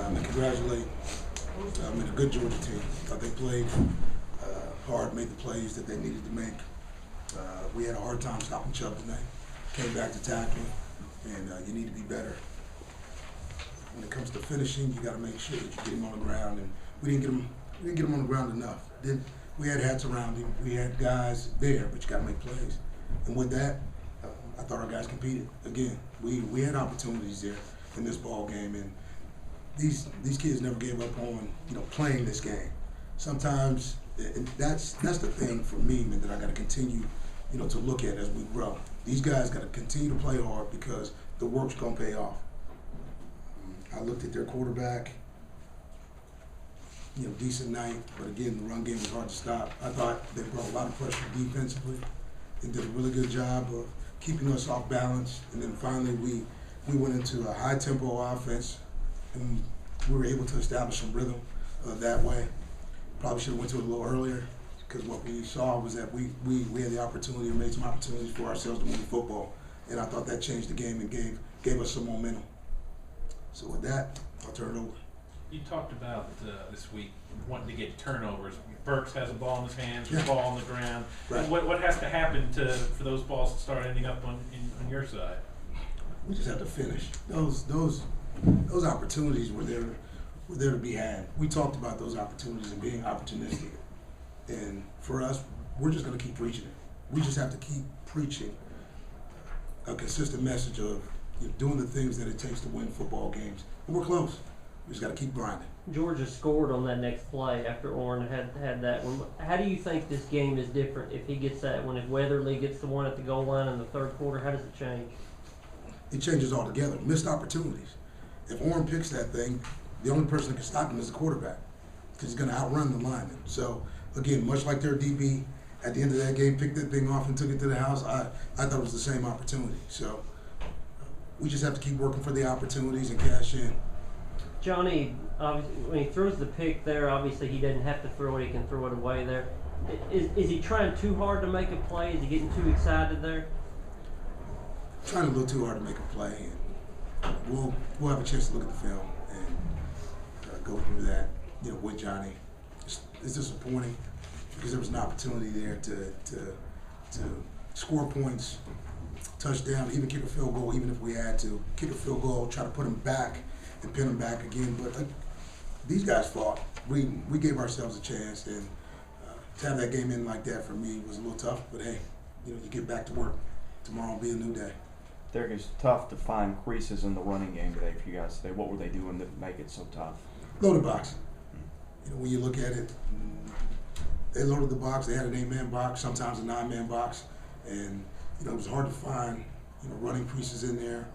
and congratulate a good Georgia team. Thought they played hard, made the plays that they needed to make. We had a hard time stopping Chubb tonight. Came back to tackling, and you need to be better. When it comes to finishing, you got to make sure that you get him on the ground, and we didn't get him on the ground enough. We had hats around him. We had guys there, but you got to make plays. And with that, I thought our guys competed. Again, we had opportunities there in this ball game, and these kids never gave up on playing this game. Sometimes, and that's the thing for me, man, that I got to continue to look at as we grow. These guys got to continue to play hard because the work's gonna pay off. I looked at their quarterback. Decent night, but again, the run game was hard to stop. I thought they brought a lot of pressure defensively and did a really good job of keeping us off balance. And then finally, we went into a high tempo offense, and we were able to establish some rhythm that way. Probably should have went to it a little earlier, because what we saw was that we had the opportunity and made some opportunities for ourselves to move the football. And I thought that changed the game and gave us some momentum. So with that, I'll turn it over. You talked about this week wanting to get turnovers. Burks has a ball in his hands, a Yeah. ball on the ground. Right. What has to happen for those balls to start ending up on your side? We just have to finish. Those opportunities were there to be had. We talked about those opportunities and being opportunistic. And for us, we're just going to keep preaching it. We just have to keep preaching a consistent message of doing the things that it takes to win football games. And we're close. We just got to keep grinding. Georgia scored on that next play after Orrin had that one. How do you think this game is different if he gets that one? If Weatherly gets the one at the goal line in the third quarter, how does it change? It changes altogether. Missed opportunities. If Orrin picks that thing, the only person that can stop him is the quarterback, because he's going to outrun the lineman. So, again, much like their DB, at the end of that game, picked that thing off and took it to the house, I thought it was the same opportunity. So, we just have to keep working for the opportunities and cash in. Johnny, obviously, when he throws the pick there, obviously he doesn't have to throw it. He can throw it away there. Is he trying too hard to make a play? Is he getting too excited there? Trying a little too hard to make a play, and we'll have a chance to look at the film and go through that. With Johnny, it's disappointing because there was an opportunity there to score points, touchdown, even kick a field goal, even if we had to kick a field goal, try to put him back and pin him back again. But these guys fought. We gave ourselves a chance, and to have that game in like that for me was a little tough. But hey, you get back to work. Tomorrow will be a new day. Derek, it's tough to find creases in the running game today for you guys today. What were they doing to make it so tough? Loaded box. When you look at it, they loaded the box. They had an 8-man box, sometimes a 9-man box, and it was hard to find running creases in there.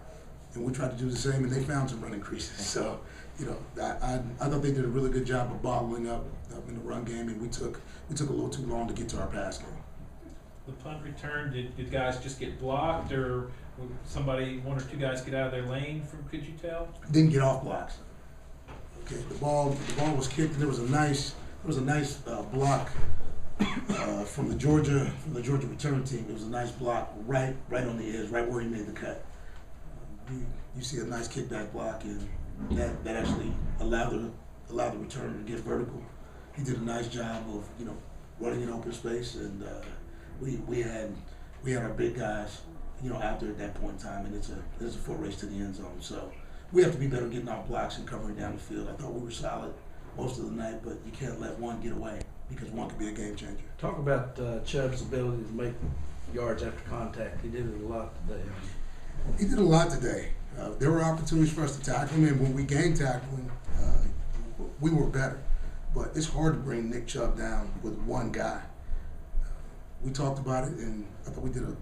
And we tried to do the same, and they found some running creases. So, I thought they did a really good job of bottling up in the run game, and we took a little too long to get to our pass game. The punt return, did guys just get blocked, or one or two guys get out of their lane? Could you tell? Didn't get off blocks. Okay, the ball was kicked, and there was a nice block from the Georgia return team. It was a nice block right on the edge, right where he made the cut. You see a nice kickback block, and that actually allowed the returner to get vertical. He did a nice job of running in open space, and we had our big guys out there at that point in time, and it's a foot race to the end zone. So we have to be better getting off blocks and covering down the field. I thought we were solid most of the night, but you can't let one get away, because one could be a game changer. Talk about Chubb's ability to make yards after contact. He did it a lot today. He did a lot today. There were opportunities for us to tackle him, and when we gained tackling, we were better. But it's hard to bring Nick Chubb down with one guy. We talked about it, and I thought we did a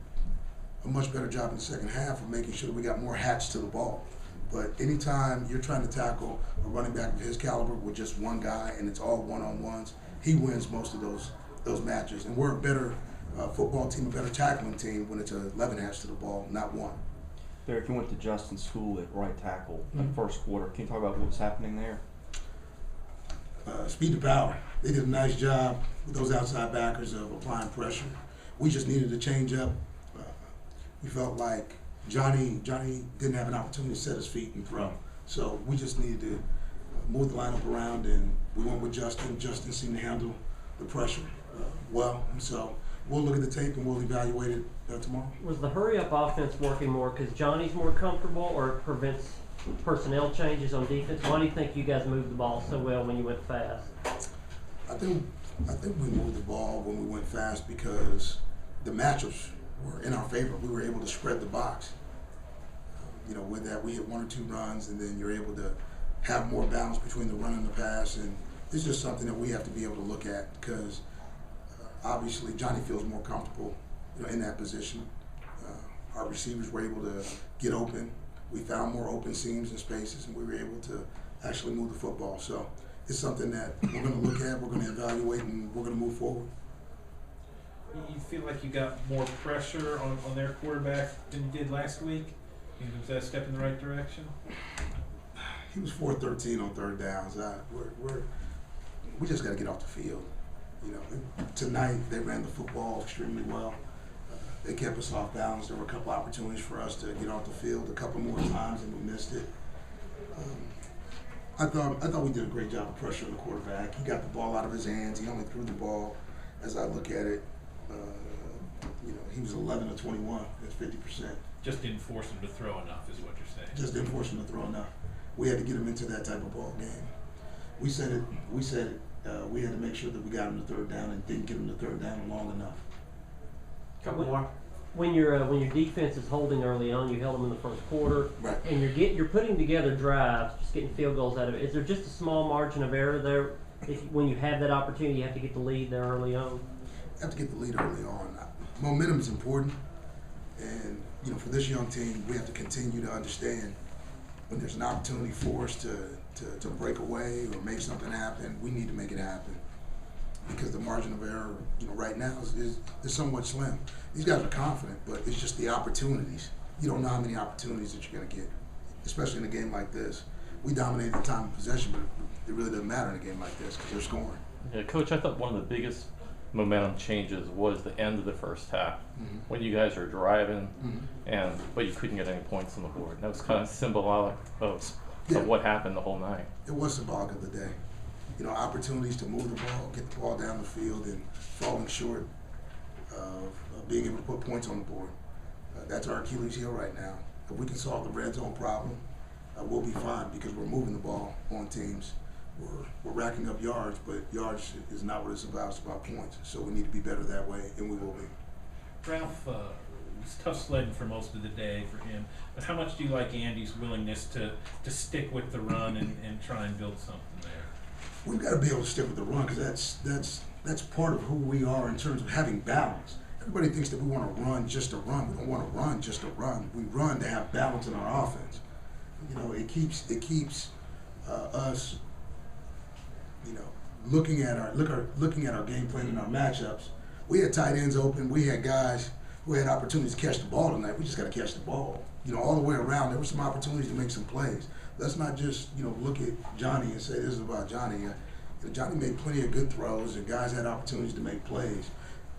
much better job in the second half of making sure that we got more hats to the ball. But anytime you're trying to tackle a running back of his caliber with just one guy, and it's all one-on-ones, he wins most of those matches. And we're a better football team, a better tackling team when it's 11 hats to the ball, not one. Derek, you went to Justin School at right tackle in the first quarter. Can you talk about what was happening there? Speed to power. They did a nice job with those outside backers of applying pressure. We just needed to change up. We felt like Johnny didn't have an opportunity to set his feet and throw. So we just needed to moved the lineup around, and we went with Justin. Justin seemed to handle the pressure well, and so we'll look at the tape and we'll evaluate it tomorrow. Was the hurry-up offense working more because Johnny's more comfortable, or it prevents personnel changes on defense? Why do you think you guys moved the ball so well when you went fast? I think we moved the ball when we went fast because the matchups were in our favor. We were able to spread the box. With that, we hit 1 or 2 runs, and then you're able to have more balance between the run and the pass. And it's just something that we have to be able to look at because obviously Johnny feels more comfortable, in that position. Our receivers were able to get open. We found more open seams and spaces, and we were able to actually move the football. So it's something that we're going to look at, we're going to evaluate, and we're going to move forward. You feel like you got more pressure on their quarterback than you did last week? Was that a step in the right direction? He was 4-13 on third downs. We just got to get off the field. Tonight they ran the football extremely well. They kept us off balance. There were a couple opportunities for us to get off the field a couple more times, and we missed it. I thought we did a great job of pressuring the quarterback. He got the ball out of his hands. He only threw the ball, as I look at it, he was 11 of 21. That's 50%. Just didn't force him to throw enough, is what you're saying. Just didn't force him to throw enough. We had to get him into that type of ball game. We said it. We had to make sure that we got him to third down and didn't get him to third down long enough. Couple more. When your defense is holding early on, you held them in the first quarter, Right. and you're putting together drives, just getting field goals out of it. Is there just a small margin of error there? When you have that opportunity, you have to get the lead there early on. You have to get the lead early on. Momentum is important, and for this young team, we have to continue to understand when there's an opportunity for us to break away or make something happen, we need to make it happen. Because the margin of error, right now is somewhat slim. These guys are confident, but it's just the opportunities. You don't know how many opportunities that you're going to get, especially in a game like this. We dominated the time of possession, but it really doesn't matter in a game like this because they're scoring. Yeah, Coach, I thought one of the biggest momentum changes was the end of the first half when you guys were driving, but you couldn't get any points on the board. And that was kind of symbolic of what happened the whole night. It was symbolic of the day. Opportunities to move the ball, get the ball down the field, and falling short of being able to put points on the board. That's our Achilles heel right now. If we can solve the red zone problem, we'll be fine because we're moving the ball on teams. We're racking up yards, but yards is not what it's about. It's about points. So we need to be better that way, and we will be. Ralph, it was tough sledding for most of the day for him, but how much do you like Andy's willingness to stick with the run and try and build something there? We've got to be able to stick with the run because that's part of who we are in terms of having balance. Everybody thinks that we want to run just to run. We don't want to run just to run. We run to have balance in our offense. It keeps us looking at our game plan and our matchups. We had tight ends open. We had guys who had opportunities to catch the ball tonight. We just got to catch the ball. All the way around, there were some opportunities to make some plays. Let's not just look at Johnny and say this is about Johnny. Johnny made plenty of good throws, and guys had opportunities to make plays.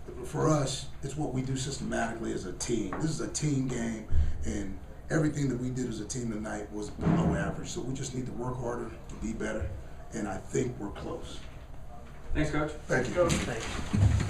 But for us, it's what we do systematically as a team. This is a team game, and everything that we did as a team tonight was below average. So we just need to work harder to be better, and I think we're close. Thanks, Coach. Thank you. Thanks.